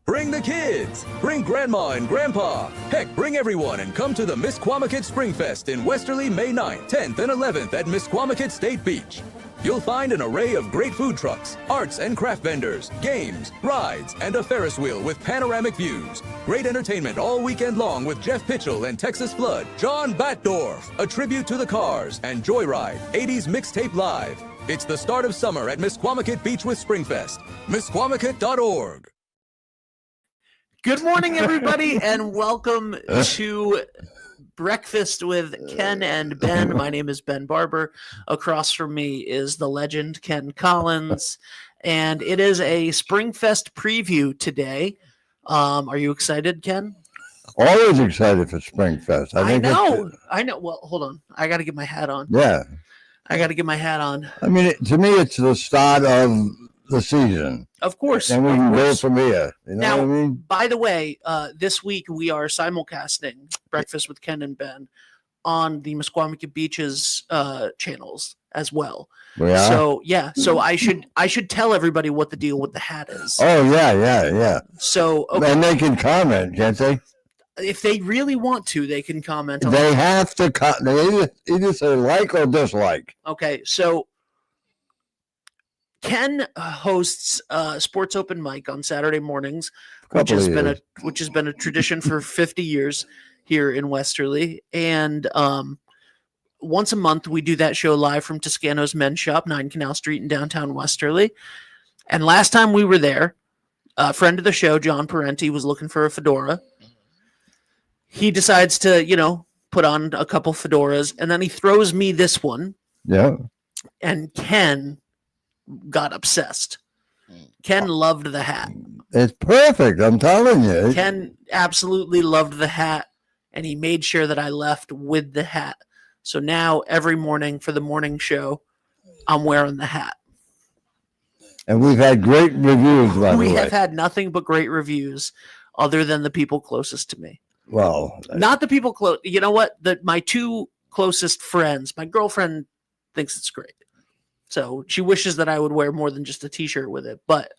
Bring the kids. Bring Grandma and Grandpa. Heck, bring everyone and come to the Misquamicut Spring Fest in Westerly May 9th, 10th, and 11th at Misquamicut State Beach. You'll find an array of great food trucks, arts and craft vendors, games, rides, and a Ferris wheel with panoramic views. Great entertainment all weekend long with Jeff Pitchell and Texas Flood, John Batdorf, a tribute to the Cars, and Joyride, 80s Mixtape Live. It's the start of summer at Misquamicut Beach with Springfest. Misquamicut.org. Good morning, everybody, and welcome to Breakfast with Ken and Ben. My name is Ben Barber. Across from me is the legend Ken Collins, and it is a Springfest preview today. Are you excited, Ken? Always excited for Springfest. I know. Well, hold on. I got to get my hat on. Yeah. I got to get my hat on. I mean, to me, it's the start of the season. Of course. And we can go from here. You know Now, what I mean? by the way, this week we are simulcasting Breakfast with Ken and Ben on the Misquamicut Beaches channels as well. We are? So yeah, so I should tell everybody what the deal with the hat is. Oh, yeah. So okay, And they can comment, can't they? if they really want to, they can comment on They it. have to they either say like or dislike. Okay, so Ken hosts Sports Open Mic on Saturday mornings, which has been a tradition for 50 years here in Westerly. And once a month, we do that show live from Toscano's Men's Shop, 9 Canal Street in downtown Westerly. And last time we were there, a friend of the show, John Parenti, was looking for a fedora. He decides to, put on a couple fedoras, and then he throws me this one. Yeah. And Ken got obsessed. Ken loved the hat. It's perfect. I'm telling you. Ken absolutely loved the hat, and he made sure that I left with the hat. So now every morning for the morning show, I'm wearing the hat. And we've had great reviews, by the way. We have had nothing but great reviews other than the people closest to me. Well, Not the people close. You know what? My two closest friends, my girlfriend thinks it's great. So she wishes that I would wear more than just a t-shirt with it. But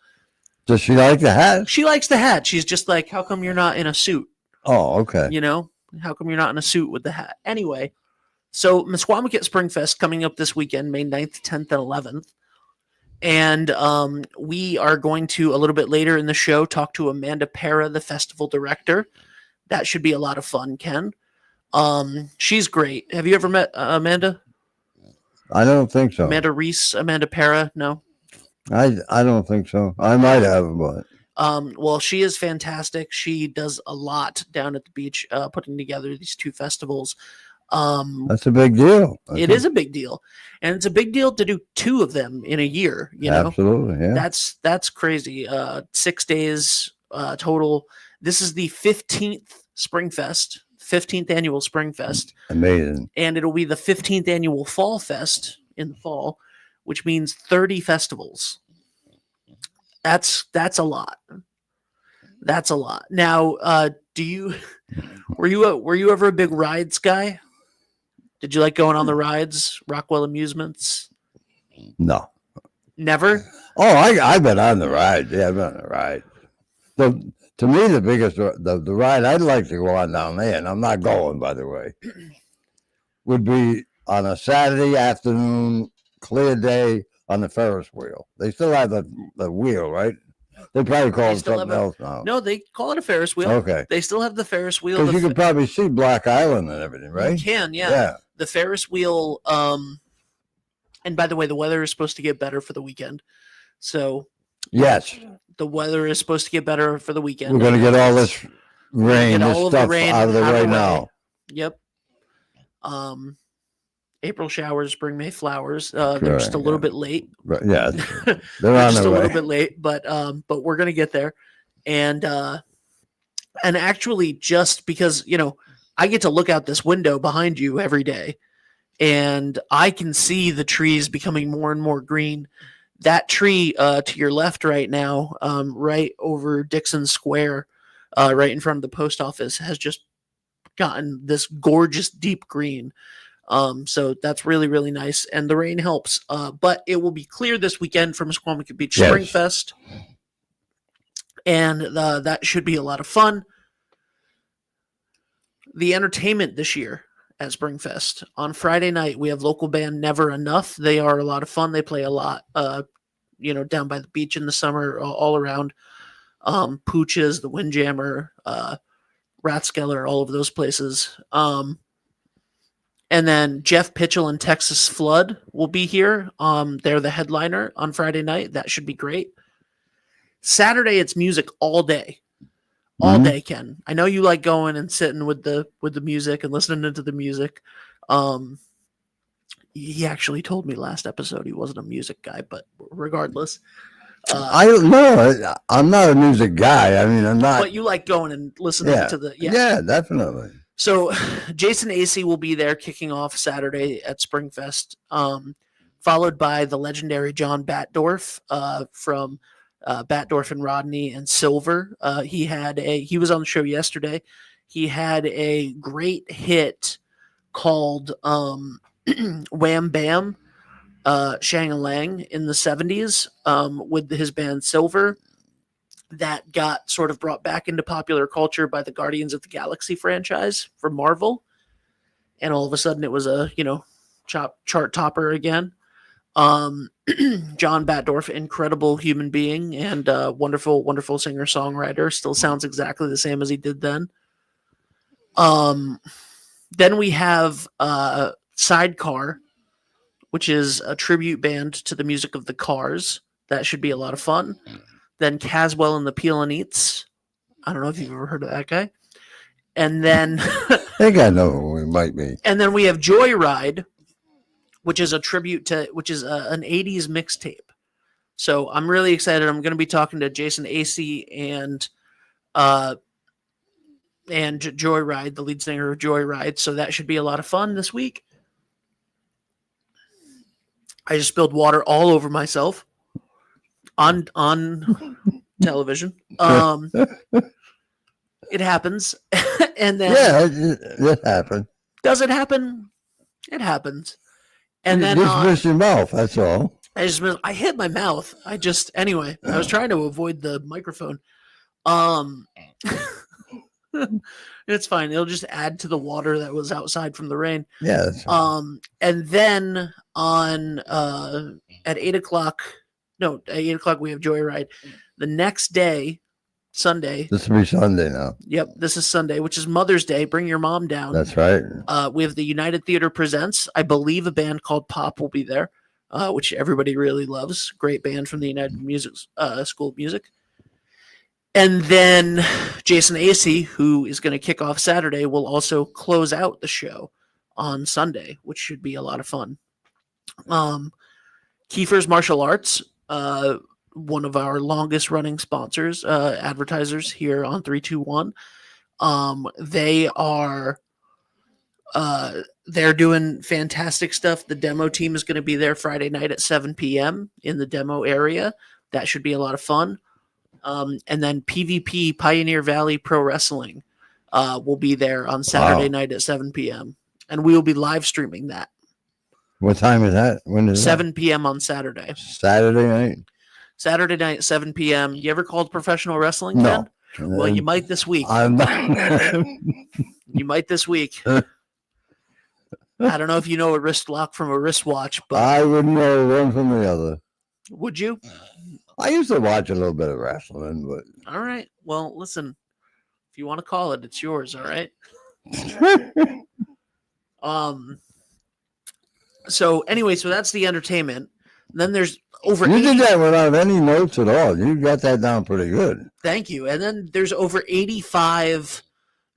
does she like the hat? she likes the hat. She's just like, how come you're not in a suit? Oh, okay. How come you're not in a suit with the hat? Anyway, so Misquamicut Springfest coming up this weekend, May 9th, 10th, and 11th. And we are going to, a little bit later in the show, talk to Amanda Para, the festival director. That should be a lot of fun, Ken. She's great. Have you ever met Amanda? I don't think so. Amanda Reese, Amanda Para? No? I don't think so. I might have, but Well, she is fantastic. She does a lot down at the beach, putting together these two festivals. that's a big deal. It is a big deal, and it's a big deal to do two of them in a year. Absolutely, yeah. That's crazy. 6 days total. This is the 15th Springfest, 15th annual Springfest. Amazing. And it'll be the 15th annual Fall Fest in the fall, which means 30 festivals. That's a lot. That's a lot. Now, were you ever a big rides guy? Did you like going on the rides, Rockwell Amusements? No. Never? Oh, I've been on the ride. Yeah, I've been on the ride. To me, the biggest, the ride I'd like to go on down there, and I'm not going, by the way, would be on a Saturday afternoon, clear day on the Ferris wheel. They still have the wheel, right? They probably call it something else now. No, they call it a Ferris wheel. Okay. They still have the Ferris wheel. Because you can probably see Black Island and everything, right? You can, yeah. Yeah. The Ferris wheel, and by the way, the weather is supposed to get better for the weekend. So Yes. the weather is supposed to get better for the weekend. We're going to get all this rain, Get this all of the stuff rain out of the out of way the way. now. Yep. April showers bring May flowers. They're Correct, just a little yeah. bit late. Right, yeah. They're They're on just a their little way. bit late, but we're gonna get there. And actually, just because I get to look out this window behind you every day, and I can see the trees becoming more and more green. That tree to your left right now, right over Dixon Square, right in front of the post office, has just gotten this gorgeous deep green. So that's really, really nice. And the rain helps. But it will be clear this weekend from Misquamicut Beach Yes. Springfest. and that should be a lot of fun. The entertainment this year at Springfest. On Friday night, we have local band Never Enough. They are a lot of fun. They play a lot, down by the beach in the summer, all around. Pooches, the Windjammer, Rathskeller, all of those places. And then Jeff Pitchell and Texas Flood will be here. They're the headliner on Friday night. That should be great. Saturday, it's music all day. All day, Ken. I know you like going and sitting with the music and listening to the music. He actually told me last episode he wasn't a music guy, but regardless, I'm not a music guy. I mean, I'm not. But you like going and listening to the yeah, definitely. So Jason Acey will be there kicking off Saturday at Springfest, followed by the legendary John Batdorf from Batdorf and Rodney and Silver. He was on the show yesterday. He had a great hit called Wham Bam Shang-a-Lang in the 70s with his band Silver, that got sort of brought back into popular culture by the Guardians of the Galaxy franchise from Marvel. And all of a sudden it was a, chart topper again. John Batdorf, incredible human being and wonderful, wonderful singer-songwriter. Still sounds exactly the same as he did then. Then we have Sidecar, which is a tribute band to the music of the Cars. That should be a lot of fun. Then Caswell and the Peelanites. I don't know if you've ever heard of that guy. And then I think I know who it might be. And then we have Joyride, which is a tribute to, which is an 80s mixtape. So I'm really excited. I'm going to be talking to Jason Acey and Joyride, the lead singer of Joyride. So that should be a lot of fun this week. I just spilled water all over myself on television. It happens. And then it happened. Does it happen? It happens. And then just miss your mouth. That's all. I hit my mouth. Anyway, I was trying to avoid the microphone. It's fine. It'll just add to the water that was outside from the rain. Yeah. That's fine. And then at 8 o'clock we have Joyride. The next day, Sunday. This will be Sunday now. Yep, this is Sunday, which is Mother's Day. Bring your mom down. That's right. We have the United Theater Presents. I believe a band called Pop will be there, which everybody really loves. Great band from the United Music School of Music. And then Jason Acey, who is going to kick off Saturday, will also close out the show on Sunday, which should be a lot of fun. Kiefer's Martial Arts, one of our longest running sponsors, advertisers here on 321. They're doing fantastic stuff. The demo team is going to be there Friday night at 7 p.m. in the demo area. That should be a lot of fun. And then PvP, Pioneer Valley Pro Wrestling, will be there on Saturday night at 7 p.m. And we will be live streaming that. What time is that? When is 7 p.m. on Saturday. Saturday night? Saturday night, 7 p.m. You ever called professional wrestling, No. Ken? Well, you might this week. I'm not. You might this week. I don't know if you know a wrist lock from a wristwatch, but I wouldn't know one from the other. Would you? I used to watch a little bit of wrestling, but all right. Well, listen, if you want to call it, it's yours. All right. So anyway, so that's the entertainment. Then there's over. You did that without any notes at all. You got that down pretty good. Thank you. And then there's over 85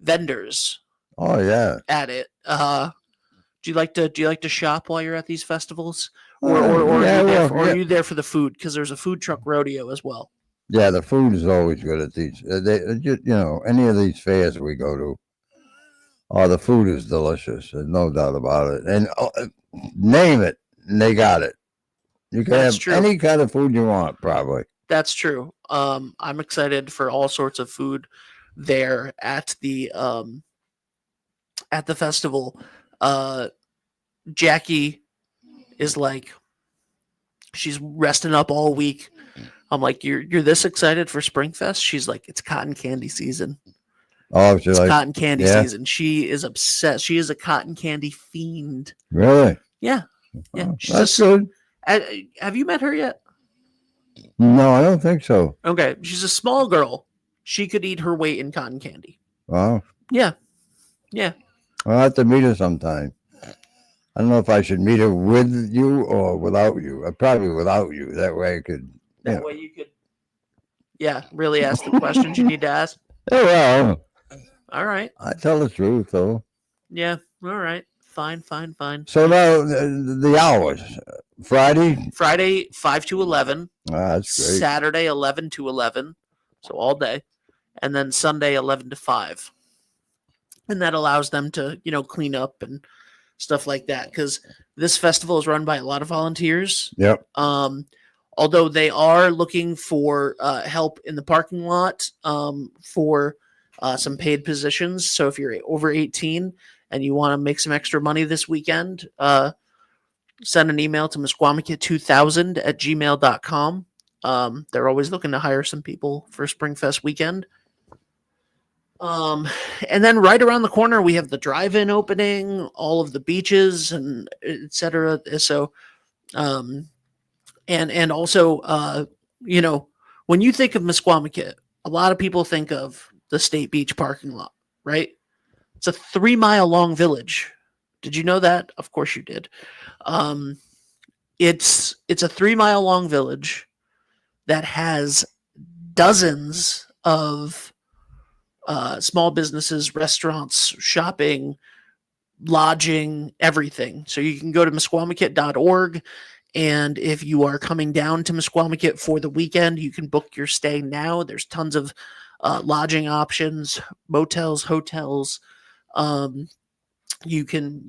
vendors. Oh yeah. At it. Do you like to shop while you're at these festivals, or are you there for the food? Because there's a food truck rodeo as well. Yeah, the food is always good at these. Any of these fairs we go to. Oh, the food is delicious. There's no doubt about it. And name it, and they got it. You can have any kind of food you want, probably. That's true. I'm excited for all sorts of food there at the festival. Jackie is like, She's resting up all week. I'm like, you're this excited for Springfest? She's like, it's cotton candy season. Oh, she's It's like, cotton candy yeah. season. She is obsessed. She is a cotton candy fiend. really? Yeah. Yeah. Oh, She's that's good. have you met her yet? No, I don't think so. Okay. She's a small girl. She could eat her weight in cotton candy. Wow. Yeah. Yeah. I'll have to meet her sometime. I don't know if I should meet her with you or without you. Probably without you. That way I could. That way you could, really ask the questions you need to ask. Oh, well, All right. I tell the truth, though. Yeah. All right. Fine. So now the hours. Friday? Friday, 5 to 11. That's great. Saturday, 11 to 11. So all day. And then Sunday, 11 to 5. And that allows them to, clean up and stuff like that. Because this festival is run by a lot of volunteers. Yep. Although they are looking for help in the parking lot for some paid positions. So if you're over 18 and you want to make some extra money this weekend, send an email to misquamicut2000@gmail.com. They're always looking to hire some people for Springfest weekend. And then right around the corner, we have the drive-in opening, all of the beaches and etc. So, and also, when you think of Misquamicut, a lot of people think of the State Beach parking lot, right? It's a 3-mile long village. Did you know that? Of course you did. It's a 3-mile long village that has dozens of small businesses, restaurants, shopping, lodging, everything. So you can go to misquamicut.org. And if you are coming down to Misquamicut for the weekend, you can book your stay now. There's tons of lodging options, motels, hotels. You can,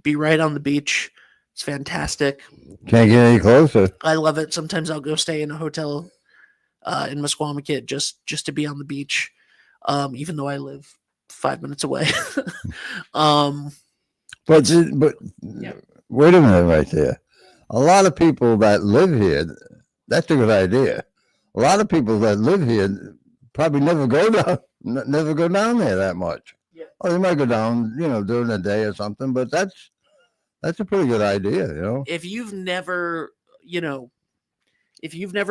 be right on the beach. It's fantastic. Can't get any closer. I love it. Sometimes I'll go stay in a hotel in Misquamicut just to be on the beach, even though I live 5 minutes away. But Yeah. wait a minute right there. A lot of people that live here, that's a good idea. A lot of people that live here probably never go down there that much. Yeah. Or they might go down, during the day or something. But that's a pretty good idea, If you've never,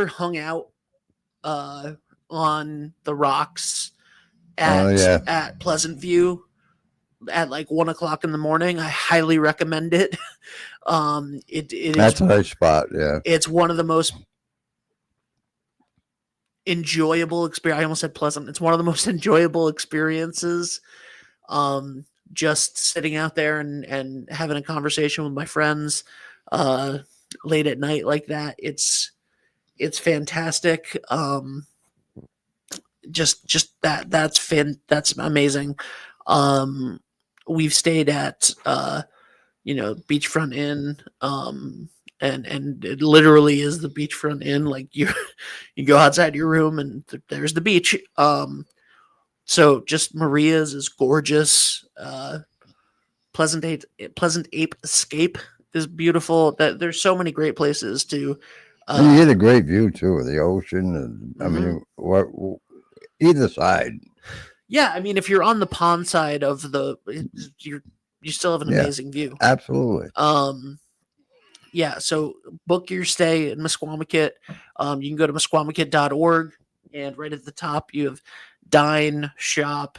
hung out on the rocks at Pleasant View at like 1:00 in the morning, I highly recommend it. That's a nice spot. Yeah. It's one of the most enjoyable experience. I almost said pleasant. It's one of the most enjoyable experiences. Just sitting out there and having a conversation with my friends late at night like that. It's fantastic. That's amazing. We've stayed at Beachfront Inn, and it literally is the Beachfront Inn. Like you go outside your room and there's the beach. So just Maria's is gorgeous. Pleasant Ape Escape is beautiful. That there's so many great places to. You get a great view too of the ocean, and I mean, either side. Yeah, I mean, if you're on the pond side of you still have an amazing view. Absolutely. Yeah. So book your stay in Misquamicut. You can go to misquamicut.org, and right at the top you have dine, shop,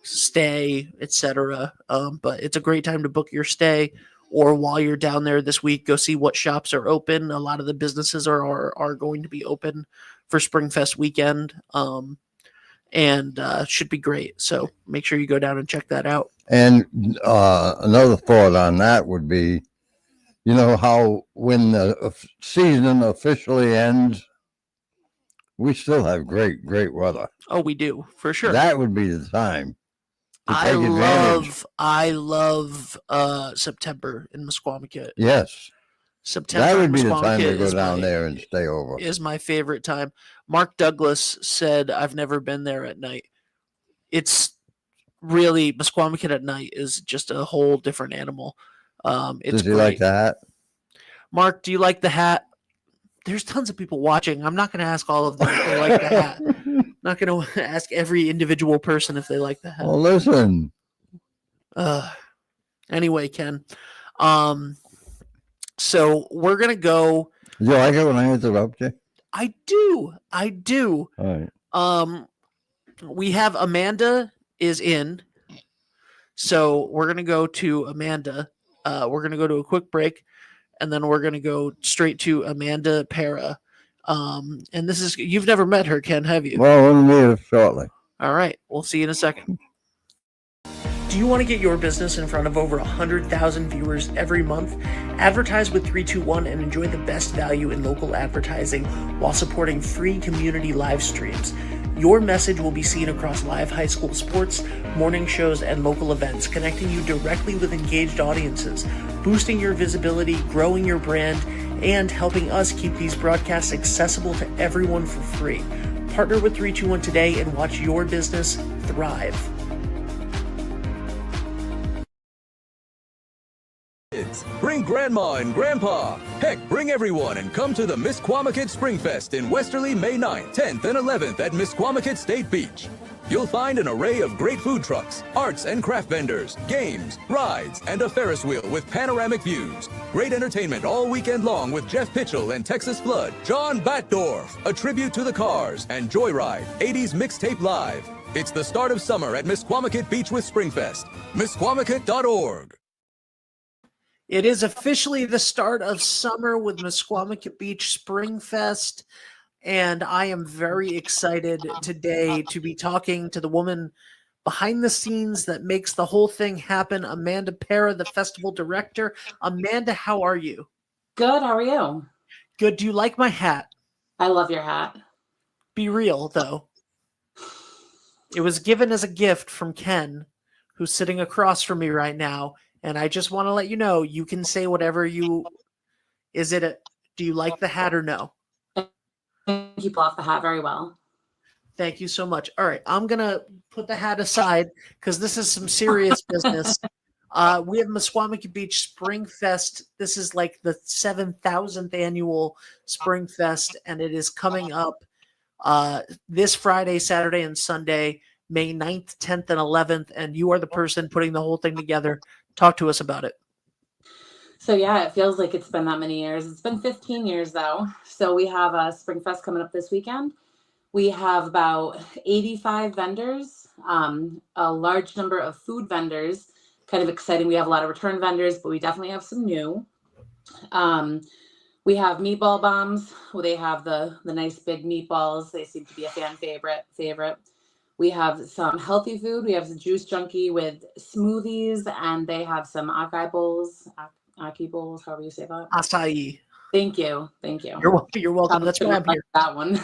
stay, etc. But it's a great time to book your stay, or while you're down there this week, go see what shops are open. A lot of the businesses are going to be open for Springfest weekend. And should be great. So make sure you go down and check that out. And another thought on that would be, how when the season officially ends, we still have great weather. Oh, we do, for sure. That would be the time to I take advantage. love September in Misquamicut. Yes. September That would in be the time to Misquamicut go down there and stay over. is my favorite time. Mark Douglas said, I've never been there at night. It's really, Misquamicut at night is just a whole different animal. It's Does he great. like the hat? Mark, do you like the hat? there's tons of people watching. I'm not going to ask all of them if they like the hat. Not going to ask every individual person if they like the hat. Well, listen. Anyway, Ken. So we're going to go. Do you like it when I interrupt you? I do. All right. We have Amanda is in. So we're going to go to Amanda. We're going to go to a quick break, and then we're going to go straight to Amanda Para. And this is, you've never met her, Ken, have you? Well, we'll meet her shortly. All right. We'll see you in a second. Do you want to get your business in front of over 100,000 viewers every month? Advertise with 321 and enjoy the best value in local advertising while supporting free community live streams. Your message will be seen across live high school sports, morning shows, and local events, connecting you directly with engaged audiences, boosting your visibility, growing your brand, and helping us keep these broadcasts accessible to everyone for free. Partner with 321 today and watch your business thrive. Bring Grandma and Grandpa. Heck, bring everyone and come to the Misquamicut Springfest in Westerly, May 9th, 10th, and 11th at Misquamicut State Beach. You'll find an array of great food trucks, arts and craft vendors, games, rides, and a Ferris wheel with panoramic views. Great entertainment all weekend long with Jeff Pitchell and Texas Flood, John Batdorf, a tribute to the Cars, and Joyride, 80s Mixtape Live. It's the start of summer at Misquamicut Beach with Springfest. Misquamicut.org. It is officially the start of summer with Misquamicut Beach Springfest, and I am very excited today to be talking to the woman behind the scenes that makes the whole thing happen, Amanda Para, the festival director. Amanda, how are you? Good. How are you? Good. Do you like my hat? I love your hat. Be real, though. It was given as a gift from Ken, who's sitting across from me right now. And I just want to let you know, you can say whatever you, do you like the hat or no? You pull off the hat very well. Thank you so much. All right. I'm going to put the hat aside because this is some serious business. We have Misquamicut Beach Spring Fest. This is like the 7,000th annual Spring Fest, and it is coming up this Friday, Saturday, and Sunday, May 9th, 10th, and 11th. And you are the person putting the whole thing together. Talk to us about it. So yeah, it feels like it's been that many years. It's been 15 years though. So we have a Springfest coming up this weekend. We have about 85 vendors, a large number of food vendors, kind of exciting. We have a lot of return vendors, but we definitely have some new. We have meatball bombs. They have the nice big meatballs. They seem to be a fan favorite. We have some healthy food. We have the Juice Junkie with smoothies, and they have some acai bowls, however you say that. Acai. Thank you. You're welcome. That's why I'm here. That one.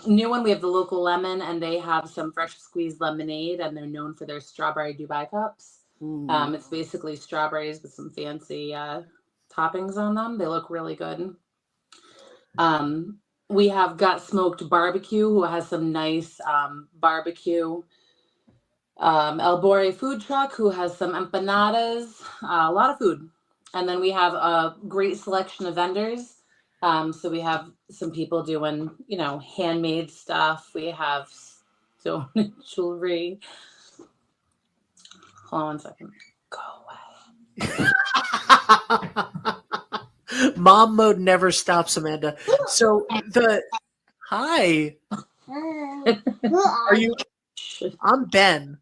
New one, we have the Local Lemon, and they have some fresh squeezed lemonade, and they're known for their strawberry Dubai cups. It's basically strawberries with some fancy toppings on them. They look really good. We have Got Smoked Barbecue, who has some nice barbecue. El Bore Food Truck, who has some empanadas, a lot of food. And then we have a great selection of vendors. So we have some people doing, handmade stuff. We have stone jewelry. Hold on one second. Go away. Mom mode never stops, Amanda. So hi. Are you? I'm Ben.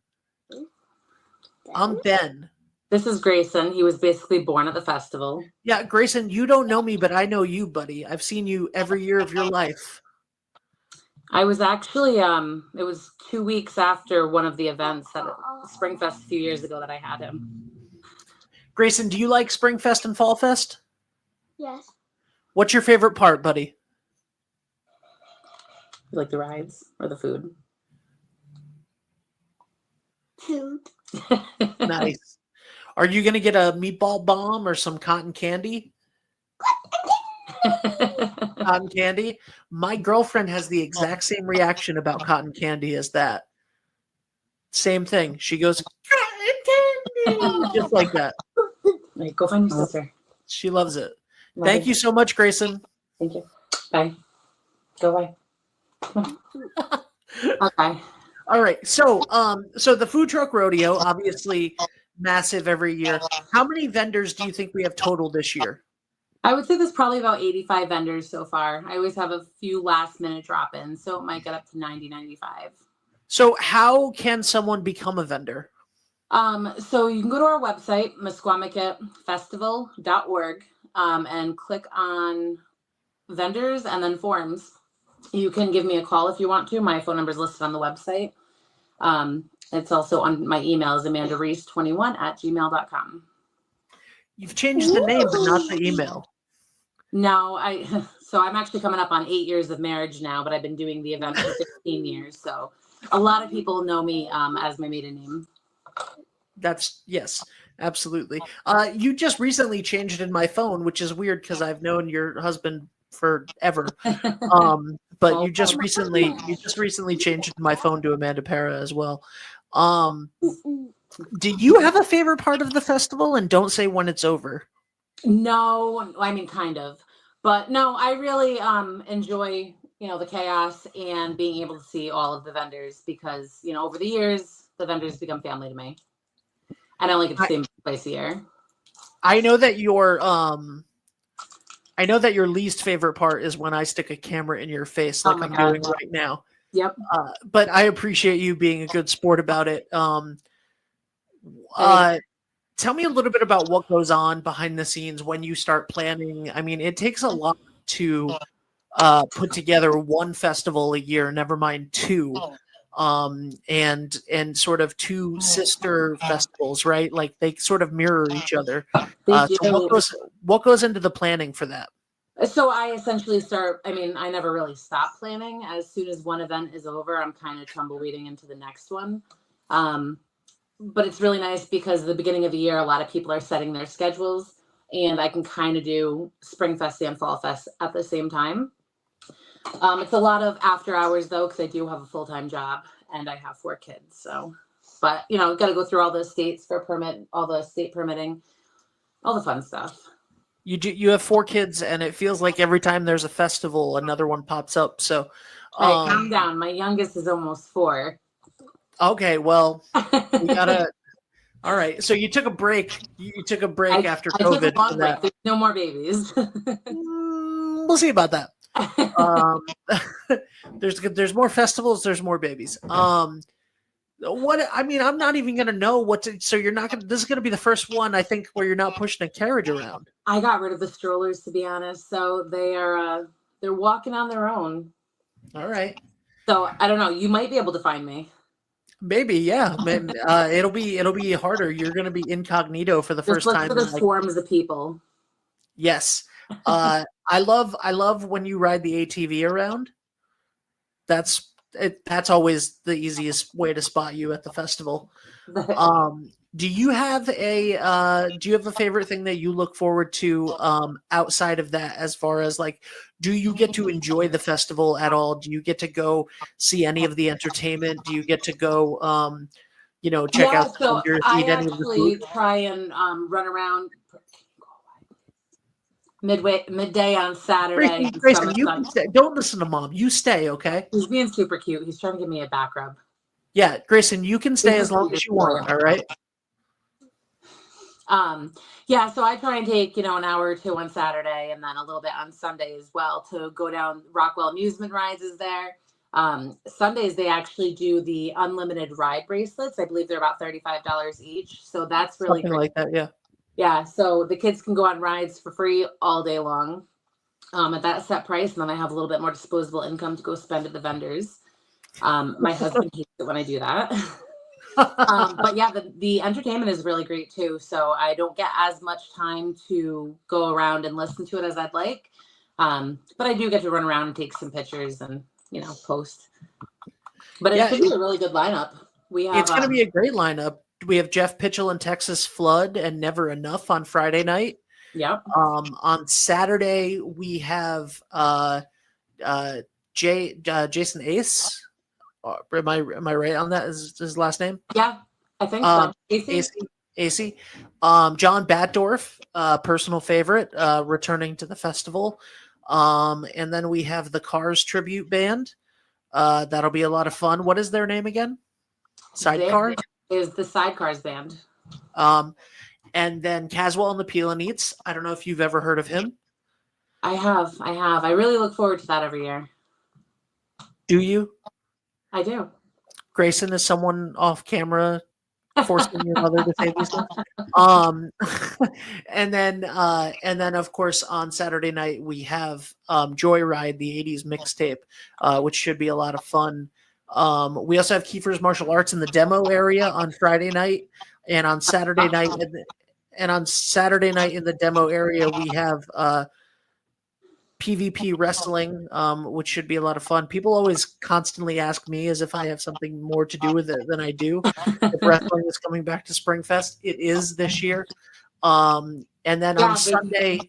This is Grayson. He was basically born at the festival. Yeah, Grayson, you don't know me, but I know you, buddy. I've seen you every year of your life. I was actually, it was 2 weeks after one of the events at Springfest a few years ago that I had him. Grayson, do you like Springfest and Fall Fest? Yes. What's your favorite part, buddy? You like the rides or the food? Food. Nice. Are you going to get a meatball bomb or some cotton candy? Cotton candy? My girlfriend has the exact same reaction about cotton candy as that. Same thing. She goes, cotton candy! Just like that. Like, go find your sister. She loves it. Thank you so much, Grayson. Thank you. Bye. Go away. Okay. All right. So so the food truck rodeo, obviously massive every year. How many vendors do you think we have total this year? I would say there's probably about 85 vendors so far. I always have a few last minute drop-ins, so it might get up to 90, 95. So how can someone become a vendor? So you can go to our website, musquamacetfestival.org, and click on vendors and then forms. You can give me a call if you want to. My phone number is listed on the website. It's also on my email is amandareese21@gmail.com. You've changed the name, but not the email. No, so I'm actually coming up on 8 years of marriage now, but I've been doing the event for 15 years. So a lot of people know me as my maiden name. That's yes, absolutely. You just recently changed in my phone, which is weird because I've known your husband forever. But you just recently changed my phone to Amanda Para as well. Do you have a favorite part of the festival? And don't say when it's over. No, I mean, kind of. But no, I really enjoy, the chaos and being able to see all of the vendors because, over the years, the vendors become family to me. I don't like it to see them twice a year. I know that your least favorite part is when I stick a camera in your face like I'm doing right now. Yep. But I appreciate you being a good sport about it. Tell me a little bit about what goes on behind the scenes when you start planning. I mean, it takes a lot to put together one festival a year, never mind two, and sort of two sister festivals, right? Like they sort of mirror each other. So what goes into the planning for that? So I essentially I never really stop planning. As soon as one event is over, I'm kind of tumbleweeding into the next one. But it's really nice because at the beginning of the year, a lot of people are setting their schedules and I can kind of do Spring Fest and Fall Fest at the same time. It's a lot of after hours though, because I do have a full-time job and I have 4 kids. So, but got to go through all the states for all the state permitting, all the fun stuff. You have 4 kids and it feels like every time there's a festival, another one pops up. So calm down. My youngest is almost 4. Okay, well, we gotta. All right, so you took a break. You took a break after COVID. Took a long break. There's no more babies. We'll see about that. There's more festivals. There's more babies. What I mean, I'm not even gonna know what to. So you're not gonna. This is gonna be the first one I think where you're not pushing a carriage around. I got rid of the strollers to be honest. So they're walking on their own. All right. So I don't know. You might be able to find me. Maybe, yeah. It'll be harder. You're going to be incognito for the first time. For the swarms of people. Yes, I love when you ride the ATV around. That's always the easiest way to spot you at the festival. Do you have a favorite thing that you look forward to outside of that? As far as like, do you get to enjoy the festival at all? Do you get to go see any of the entertainment? Do you get to go, check out? So I actually try and run around midday on Saturday. Grayson, you can stay. Don't listen to mom. You stay, okay? He's being super cute. He's trying to give me a back rub. Yeah, Grayson, you can stay as long as you want. All right. So I try and take, an hour or 2 on Saturday and then a little bit on Sunday as well to go down. Rockwell Amusement Rides is there. Sundays, they actually do the unlimited ride bracelets. I believe they're about $35 each. So that's really something like that. Yeah. Yeah. So the kids can go on rides for free all day long, at that set price. And then I have a little bit more disposable income to go spend at the vendors. My husband hates it when I do that. But yeah, the entertainment is really great too. So I don't get as much time to go around and listen to it as I'd like. But I do get to run around and take some pictures and, post. But it should be a really good lineup. It's going to be a great lineup. We have Jeff Pitchell and Texas Flood and Never Enough on Friday night. Yep. On Saturday, we have Jason Ace. Am I right on that? Is his last name? Yeah, I think so. AC. John Batdorf, personal favorite, returning to the festival. And then we have the Cars tribute band. That'll be a lot of fun. What is their name again? Sidecar? Is the Sidecars band. And then Caswell and the Peelanites. I don't know if you've ever heard of him. I have. I really look forward to that every year. Do you? I do. Grayson, is someone off camera forcing your mother to say these things? And then of course on Saturday night we have Joyride, the 80s mixtape, which should be a lot of fun. We also have Kiefer's Martial Arts in the demo area on Friday night, and on Saturday night in the demo area we have PvP wrestling, which should be a lot of fun. People always constantly ask me as if I have something more to do with it than I do. If wrestling is coming back to Springfest, it is this year. And then on Sunday,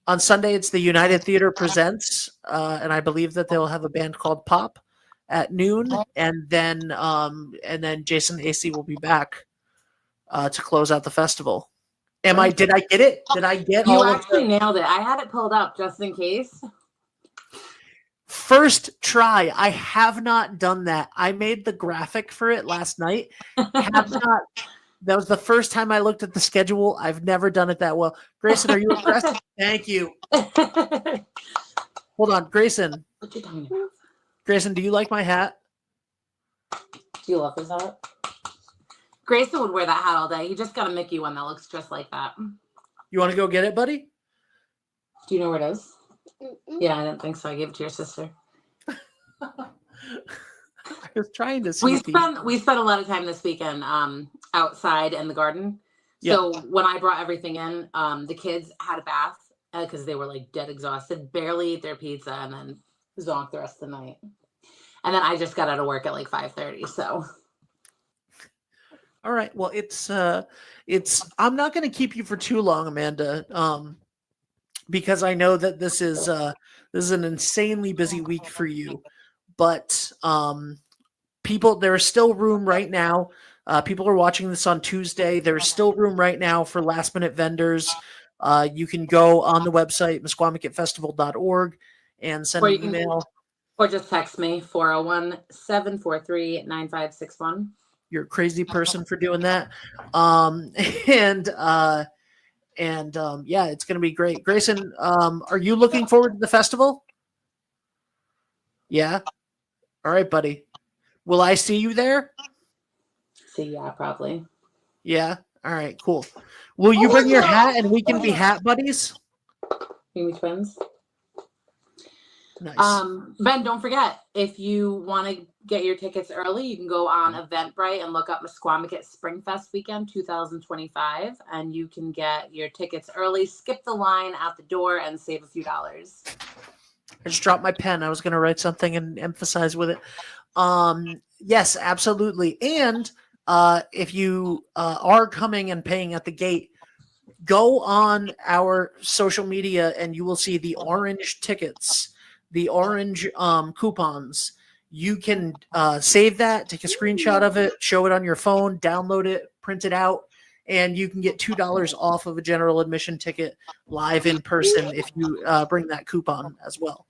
it's the United Theater Presents, and I believe that they'll have a band called Pop at noon, and then Jason AC will be back to close out the festival. Did I get it? Did I get You all actually nailed it. I had it pulled up just in case. First try. I have not done that. I made the graphic for it last night. Have not. That was the first time I looked at the schedule. I've never done it that well. Grayson, are you impressed? Thank you. Hold on, Grayson. What you talking about? Grayson, do you like my hat? Do you love this hat? Grayson would wear that hat all day. He just got a Mickey one that looks just like that. You want to go get it, buddy? Do you know where it is? Yeah, I didn't think so. I gave it to your sister. I was trying to see. We spent a lot of time this weekend outside in the garden. So when I brought everything in, the kids had a bath because they were like dead exhausted, barely ate their pizza, and then zonked the rest of the night. And then I just got out of work at like 5:30. So. All right. Well, it's I'm not going to keep you for too long, Amanda, because I know that this is an insanely busy week for you. But there is still room right now. People are watching this on Tuesday. There's still room right now for last minute vendors. You can go on the website, mesquamacketfestival.org, and send an email. Or just text me, 401-743-9561. You're a crazy person for doing that. Yeah, it's going to be great. Grayson, are you looking forward to the festival? Yeah. All right, buddy. Will I see you there? Yeah, probably. Yeah. All right, cool. Will you bring your hat and we can be hat buddies? Can we twins? Nice. Ben, don't forget, if you want to get your tickets early, you can go on Eventbrite and look up Mesquamaket Springfest Weekend 2025, and you can get your tickets early, skip the line out the door, and save a few dollars. I just dropped my pen. I was going to write something and emphasize with it. Yes, absolutely. And if you are coming and paying at the gate, go on our social media and you will see the orange tickets, the orange coupons. You can save that, take a screenshot of it, show it on your phone, download it, print it out, and you can get $2 off of a general admission ticket live in person if you bring that coupon as well.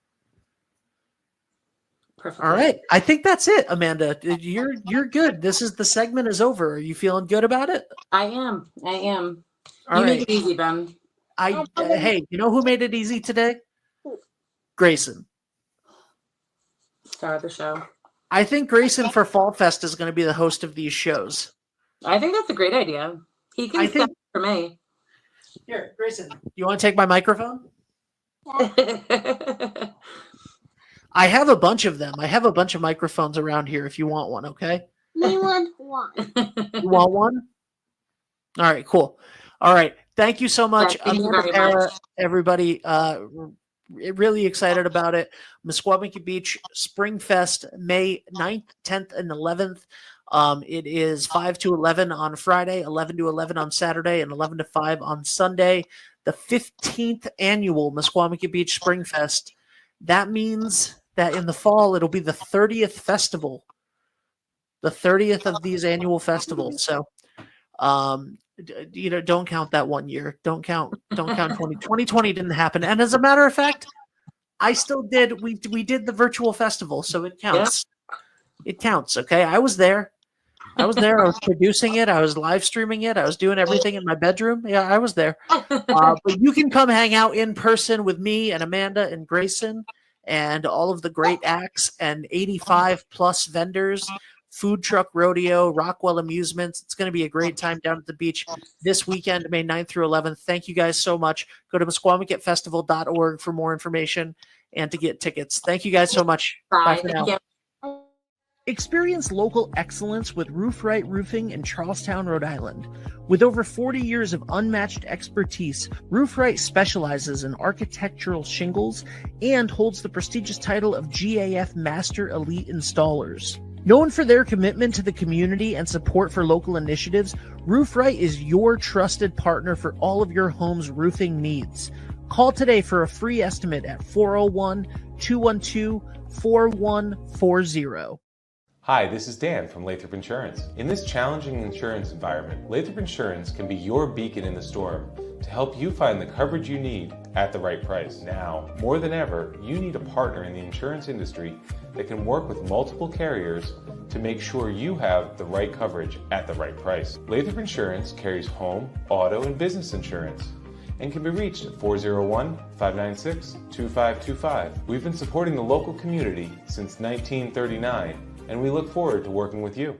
Perfect. All right. I think that's it, Amanda. You're good. The segment is over. Are you feeling good about it? I am. All you right. make it easy, Ben. Hey, you know who made it easy today? Grayson. Star of the show. I think Grayson for Fall Fest is going to be the host of these shows. I think that's a great idea. He can step for me. Here, Grayson, you want to take my microphone? I have a bunch of them. I have a bunch of microphones around here if you want one, okay? Me want one. You want one? All right, cool. All right. Thank you so much. Thank you very much. Everybody. Really excited about it. Mesquamaket Beach Springfest, May 9th, 10th, and 11th. It is 5 to 11 on Friday, 11 to 11 on Saturday, and 11 to 5 on Sunday. The 15th annual Mesquamaket Beach Springfest. That means that in the fall, it'll be the 30th festival. The 30th of these annual festivals. So, don't count that 1 year. Don't count 2020 didn't happen. And as a matter of fact, I still did. We did the virtual festival, so it counts. It counts. Okay, I was there. I was producing it. I was live streaming it. I was doing everything in my bedroom. Yeah, I was there. But you can come hang out in person with me and Amanda and Grayson and all of the great acts and 85 plus vendors, food truck rodeo, Rockwell Amusements. It's going to be a great time down at the beach this weekend, May 9th through 11th. Thank you guys so much. Go to MusquamaKitFestival.org for more information and to get tickets. Thank you guys so much. Bye for now. Experience local excellence with Roof Right Roofing in Charlestown, Rhode Island. With over 40 years of unmatched expertise, Roof Right specializes in architectural shingles and holds the prestigious title of GAF Master Elite Installers. Known for their commitment to the community and support for local initiatives, Roof Right is your trusted partner for all of your home's roofing needs. Call today for a free estimate at 401-212-4140. Hi, this is Dan from Lathrop Insurance. In this challenging insurance environment, Lathrop Insurance can be your beacon in the storm to help you find the coverage you need at the right price. Now, more than ever, you need a partner in the insurance industry that can work with multiple carriers to make sure you have the right coverage at the right price. Lathrop Insurance carries home, auto, and business insurance and can be reached at 401-596-2525. We've been supporting the local community since 1939, and we look forward to working with you.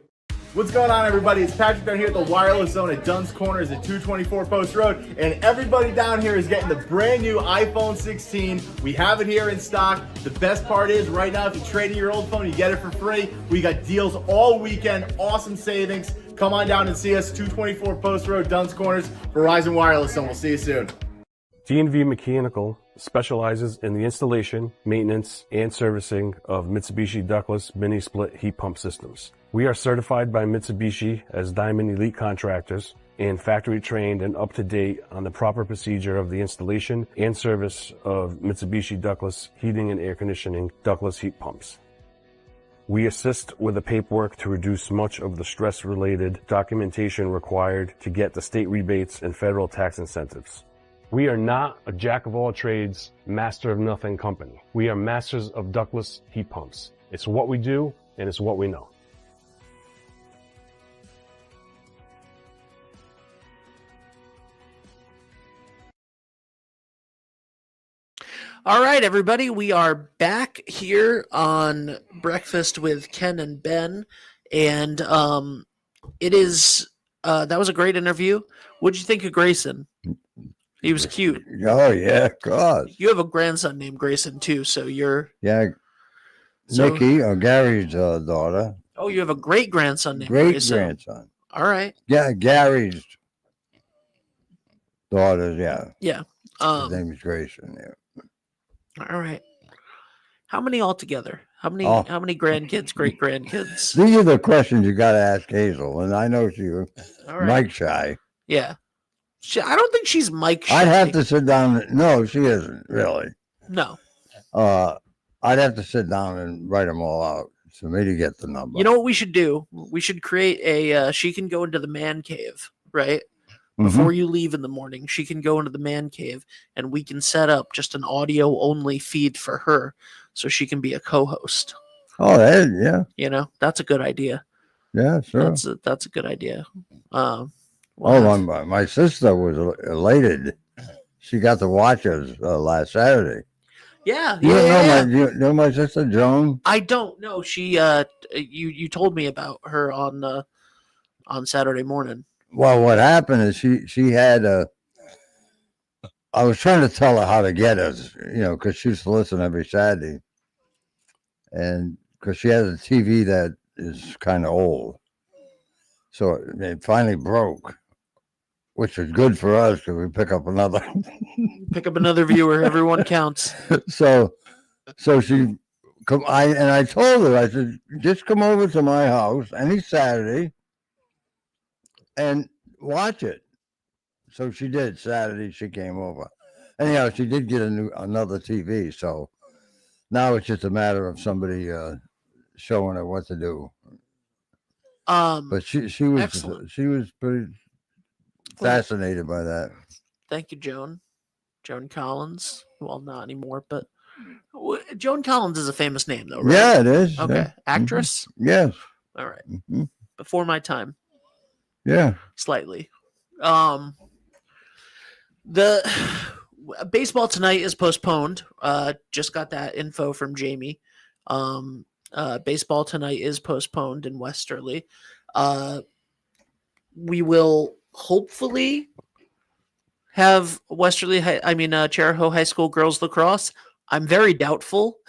What's going on, everybody? It's Patrick down here at the Wireless Zone at Dunn's Corners at 224 Post Road, and everybody down here is getting the brand new iPhone 16. We have it here in stock. The best part is right now, if you trade in your old phone, you get it for free. We got deals all weekend, awesome savings. Come on down and see us, 224 Post Road, Dunn's Corners, Verizon Wireless Zone. We'll see you soon. D&V Mechanical specializes in the installation, maintenance, and servicing of Mitsubishi Ductless mini split heat pump systems. We are certified by Mitsubishi as Diamond Elite contractors and factory trained and up to date on the proper procedure of the installation and service of Mitsubishi Ductless heating and air conditioning ductless heat pumps. We assist with the paperwork to reduce much of the stress-related documentation required to get the state rebates and federal tax incentives. We are not a jack-of-all-trades, master-of-nothing company. We are masters of ductless heat pumps. It's what we do, and it's what we know. All right, everybody, we are back here on Breakfast with Ken and Ben, and it is that was a great interview. What did you think of Grayson? He was cute. Oh yeah, God. You have a grandson named Grayson too, so you're Nikki or Gary's daughter. Oh, you have a great grandson named Great Grayson. grandson. All right. Yeah, Gary's daughters. Yeah. Yeah. His name is Grayson. Yeah. All right. How many altogether? How many grandkids, great grandkids? These are the questions you got to ask Hazel, and I know she was Mike shy. Yeah. I don't think she's Mike shy. I'd have to sit down. No, she isn't really. No. I'd have to sit down and write them all out for me to get the number. You know what we should do? We should create a. She can go into the man cave, right? Before you leave in the morning, she can go into the man cave, and we can set up just an audio only feed for her, so she can be a co-host. Oh, yeah. You know, that's a good idea. Yeah, sure. That's a good idea. My sister was elated. She got to watch us last Saturday. Yeah. You know my sister Joan? I don't know. She you told me about her on Saturday morning. Well, what happened is she had I was trying to tell her how to get us, because she used to listen every Saturday, and because she has a TV that is kind of old, so it finally broke, which is good for us because we pick up another viewer. Everyone counts. So she I told her, I said, just come over to my house any Saturday and watch it. So she did. Saturday she came over. Anyhow, she did get another TV. So now it's just a matter of somebody showing her what to do. But she was excellent. She was pretty fascinated by that. Thank you, Joan Collins. Well, not anymore, but Joan Collins is a famous name, though, right? Yeah, it is. Okay. Yeah. Actress? Yes. All right. Mhm. Before my time, Yeah. slightly. The baseball tonight is postponed. Just got that info from Jamie. Baseball tonight is postponed in Westerly. We will hopefully have Charahoe High School girls lacrosse. I'm very doubtful.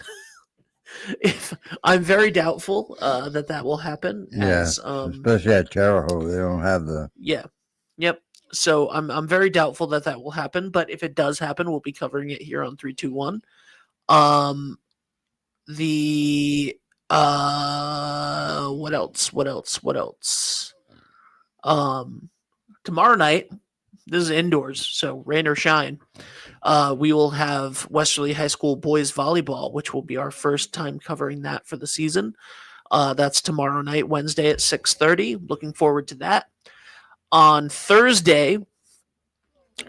I'm very doubtful that will happen. Yeah. As, Especially at Terre-Haute, they don't have the. yeah. Yep. So I'm very doubtful that will happen, but if it does happen, we'll be covering it here on 321. What else? Tomorrow night, this is indoors, so rain or shine. We will have Westerly High School boys volleyball, which will be our first time covering that for the season. That's tomorrow night, Wednesday at 6:30. Looking forward to that. On Thursday,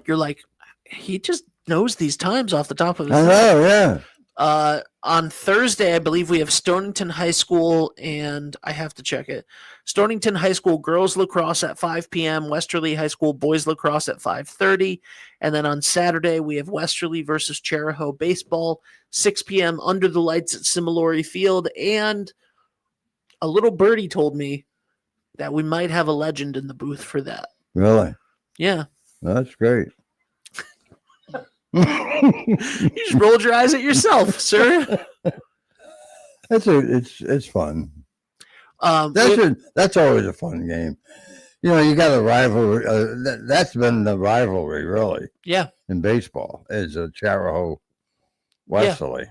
you're like, he just knows these times off the top of his I head. know, yeah. On Thursday, I believe we have Stonington High School, and I have to check it. Stonington High School girls lacrosse at 5 p.m., Westerly High School boys lacrosse at 5:30, and then on Saturday we have Westerly versus Charahoe baseball, 6 p.m. under the lights at Similori Field, and a little birdie told me that we might have a legend in the booth for that. Really? Yeah. That's great. You just rolled your eyes at yourself, sir. It's fun. That's always a fun game. You know, you got a rivalry. That's been the rivalry, really, Yeah. in baseball, is a Charahoe Westerly.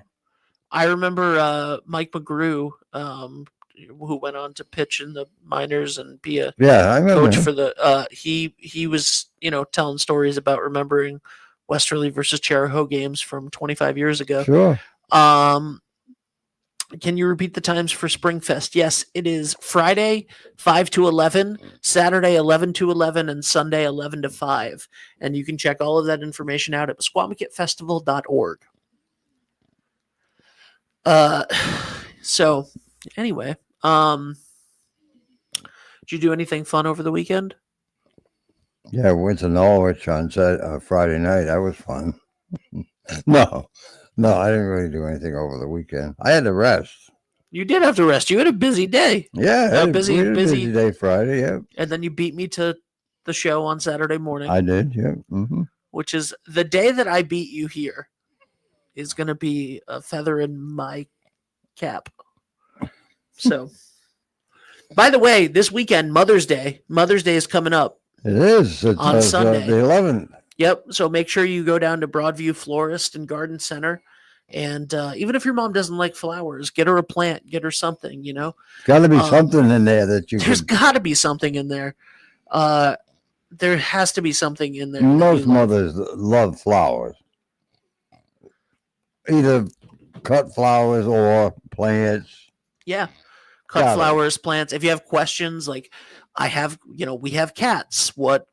I remember Mike McGrew, who went on to pitch in the minors and be a Yeah, I remember. coach him. for the he was, telling stories about remembering Westerly versus Charahoe games from 25 years ago. Sure. Can you repeat the times for Springfest? Yes, it is Friday 5 to 11, Saturday 11 to 11, and Sunday 11 to 5. And you can check all of that information out at squamicketfestival.org. So anyway, did you do anything fun over the weekend? Yeah, we went to Norwich on Friday night. That was fun. No, I didn't really do anything over the weekend. I had to rest. You did have to rest. You had a busy day. Yeah, Oh, we had a busy. busy day Friday. Yeah, And then you beat me to the show on Saturday morning, I did. Yeah. Mm-hmm. which is the day that I beat you here is going to be a feather in my cap. So, by the way, this weekend, Mother's Day is coming up. It is. It's On Sunday. the 11th. Yep. So make sure you go down to Broadview Florist and Garden Center. And even if your mom doesn't like flowers, get her a plant, get her something, Got to be Um, something in there that you There's can. got to be something in there. There has to be something in there. that Most you like. mothers love flowers. Either cut flowers or plants. Yeah. Cut Got it. flowers, plants. If you have questions, like I have, we have cats. What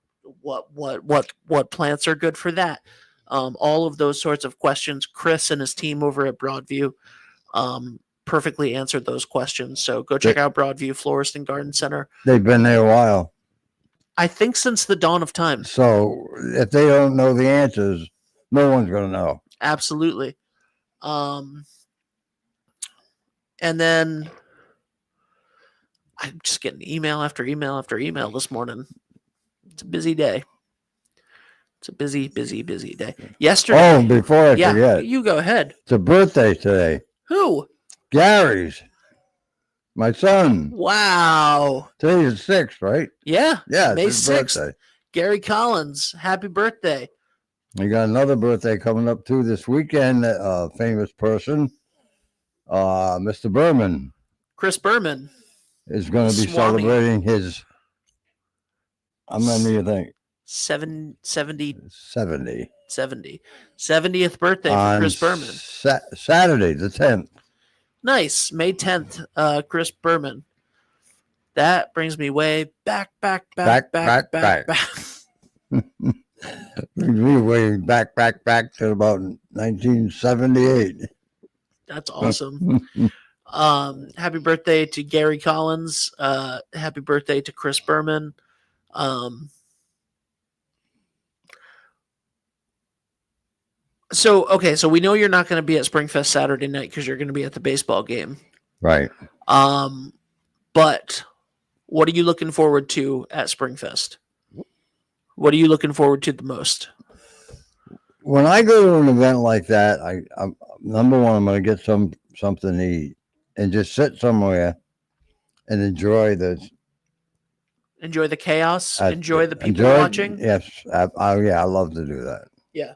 plants are good for that? All of those sorts of questions. Chris and his team over at Broadview perfectly answered those questions. So go check out Broadview Florist and Garden Center. They've been there a while. I think since the dawn of time. So if they don't know the answers, no one's going to know. Absolutely. And then I'm just getting email after email after email this morning. It's a busy day. It's a busy day. Yesterday. Oh, before I yeah, forget, you go ahead. it's a birthday today. Who? Gary's. My son. Wow. Today's the 6th, right? Yeah. Yeah, May it's his 6th. birthday. Gary Collins. Happy birthday. We got another birthday coming up too this weekend. Famous person, Mr. Berman, Chris Berman. is going to be Swami. celebrating his. How many do you think? 70. 70. 70th birthday for On Chris Berman. Saturday the 10th. Nice. May 10th, Chris Berman. That brings me way back. Back. We way back to about 1978. That's awesome. Happy birthday to Gary Collins. Happy birthday to Chris Berman. So we know you're not going to be at Springfest Saturday night because you're going to be at the baseball game. Right. But what are you looking forward to at Springfest? What are you looking forward to the most? When I go to an event like that, I'm number one, I'm going to get something to eat and just sit somewhere and enjoy the chaos, enjoy the people watching. Yes, I love to do that. Yeah,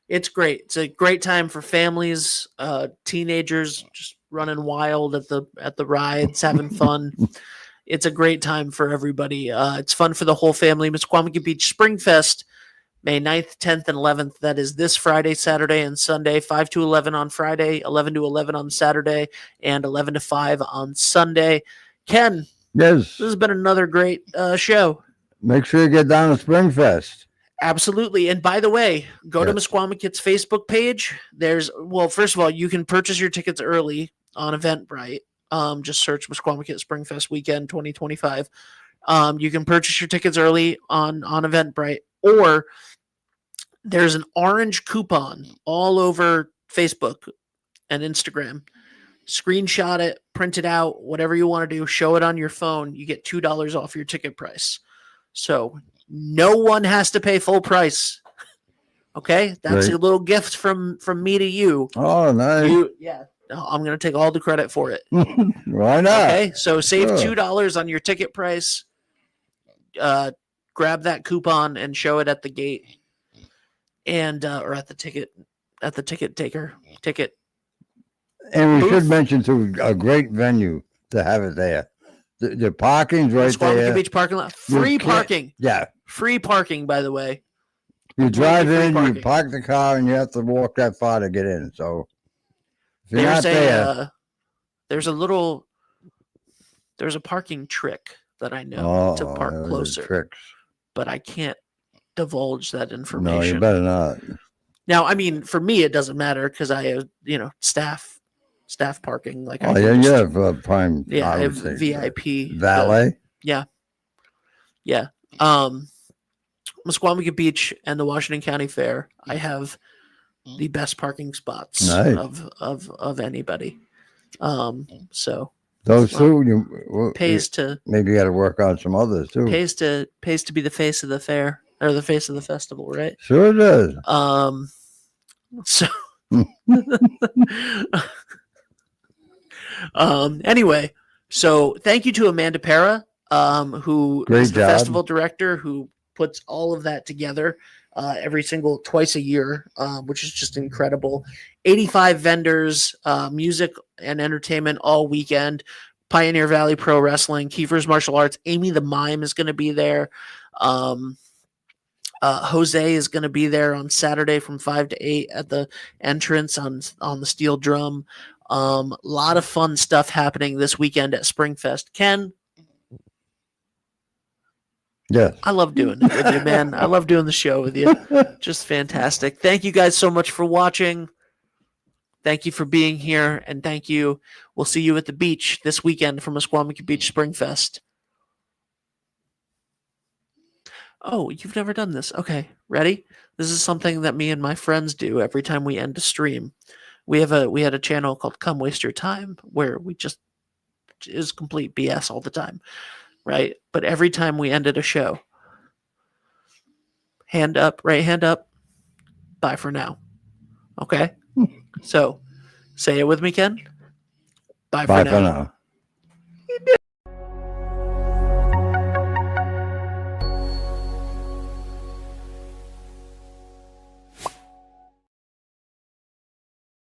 it's great. It's a great time for families, teenagers just running wild at the rides, having fun. It's a great time for everybody. It's fun for the whole family. Misquamicut Beach Springfest, May 9th, 10th, and 11th. That is this Friday, Saturday, and Sunday, 5 to 11 on Friday, 11 to 11 on Saturday, and 11 to 5 on Sunday. Ken, yes, this has been another great show. Make sure you get down to Springfest. Absolutely. And by the way, go to Yes. Misquamicut's Facebook page. First of all, you can purchase your tickets early on Eventbrite. Just search Misquamicut Springfest Weekend 2025. You can purchase your tickets early on Eventbrite, or there's an orange coupon all over Facebook and Instagram. Screenshot it, print it out, whatever you want to do, show it on your phone. You get $2 off your ticket price. So no one has to pay full price. Okay? That's Right. a little gift from me to you. Oh, nice. I'm going to take all the credit for it. Why not? Okay? So save Sure. $2 on your ticket price. Grab that coupon and show it at the gate. And or at the ticket taker. And we Booth. should mention too, a great venue to have it there. The parking's right Misquamicut there. Beach parking lot. Free You can't- parking. Yeah. Free parking, by the way. You drive free in, parking. you park the car, and you have to walk that far to get in. So if you're There's not there, there's a parking trick that I know to park those are closer, tricks. but I can't divulge that No, information. you better not. Now, I mean, for me, it doesn't matter because I have, staff parking. Like I Oh, can yeah, just- you have prime. yeah, I have would say, VIP valet. Yeah. Misquamicut Beach and the Washington County Fair, I have the best parking spots Nice. of anybody. So Those two, pays to maybe you got to work on some others too. pays to be the face of the fair or the face of the festival, right? Sure does. So anyway, so thank you to Amanda Para, who Great is the job. festival director who puts all of that together twice a year, which is just incredible. 85 vendors, music and entertainment all weekend. Pioneer Valley Pro Wrestling, Kiefer's Martial Arts, Amy the Mime is going to be there. Jose is going to be there on Saturday from 5 to 8 at the entrance on the steel drum. A lot of fun stuff happening this weekend at Springfest. Ken, Yes. I love doing it with you, man. I love doing the show with you. Just fantastic. Thank you guys so much for watching. Thank you for being here, and thank you. We'll see you at the beach this weekend from Misquamicut Beach Springfest. Oh, you've never done this. Okay, ready? This is something that me and my friends do every time we end a stream. We had a channel called Come Waste Your Time where we just is complete BS all the time, right? But every time we ended a show, hand up, right hand up, bye for now. Okay? So, say it with me, Ken. Bye Bye for for now. now.